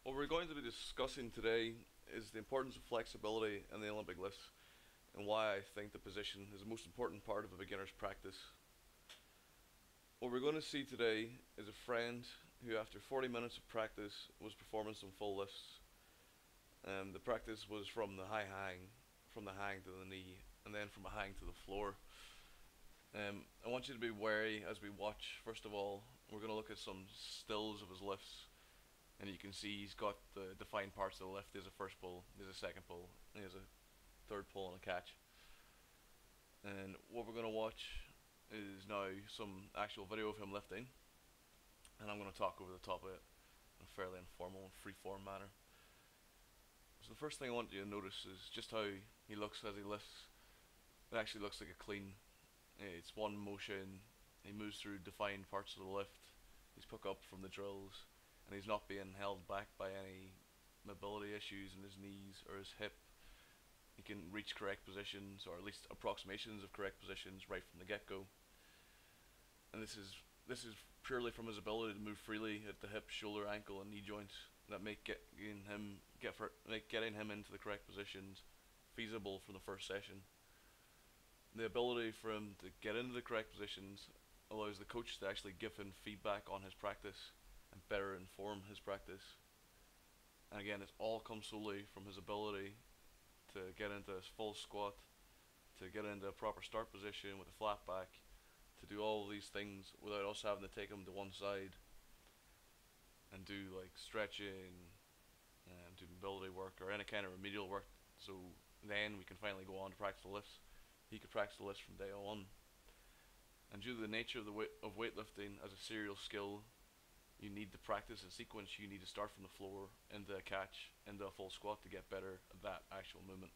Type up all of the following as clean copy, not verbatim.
What we're going to be discussing today is the importance of flexibility in the Olympic lifts and why I think the position is the most important part of a beginner's practice. What we're going to see today is a friend who after 40 minutes of practice was performing some full lifts. The practice was from the hang to the knee, and then from a hang to the floor. I want you to be wary as we watch. First of all, we're going to look at some stills of his lifts, and you can see he's got the defined parts of the lift. There's a first pull, there's a second pull, and there's a third pull and a catch. And what we're going to watch is now some actual video of him lifting, and I'm going to talk over the top of it in a fairly informal and free-form manner. So the first thing I want you to notice is just how he looks as he lifts. It actually looks like a clean. It's one motion. He moves through defined parts of the lift. He's picked up from the drills, and he's not being held back by any mobility issues in his knees or his hip. He can reach correct positions, or at least approximations of correct positions, right from the get-go. And this is purely from his ability to move freely at the hip, shoulder, ankle, and knee joints that make getting him into the correct positions feasible from the first session. The ability for him to get into the correct positions allows the coach to actually give him feedback on his practice and better inform his practice. And again, it all comes solely from his ability to get into his full squat, to get into a proper start position with a flat back, to do all of these things without us having to take him to one side and do like stretching and do mobility work or any kind of remedial work. So then we can finally go on to practice the lifts. He could practice the lifts from day on. And due to the nature of weightlifting as a serial skill, you need to practice in sequence. You need to start from the floor into a catch, into a full squat to get better at that actual movement.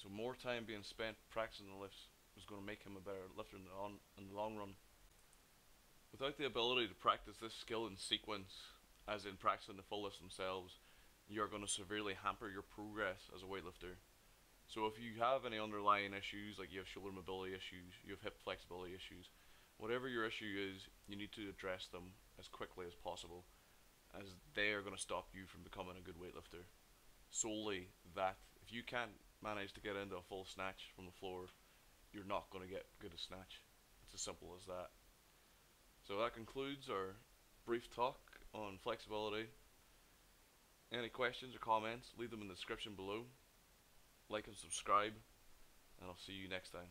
So more time being spent practicing the lifts is going to make him a better lifter in the long run. Without the ability to practice this skill in sequence, as in practicing the full lifts themselves, you're going to severely hamper your progress as a weightlifter. So if you have any underlying issues, like you have shoulder mobility issues, you have hip flexibility issues, whatever your issue is, you need to address them as quickly as possible, as they are going to stop you from becoming a good weightlifter. Solely that, if you can't manage to get into a full snatch from the floor, you're not going to get good at snatch. It's as simple as that. So that concludes our brief talk on flexibility. Any questions or comments, leave them in the description below. Like and subscribe, and I'll see you next time.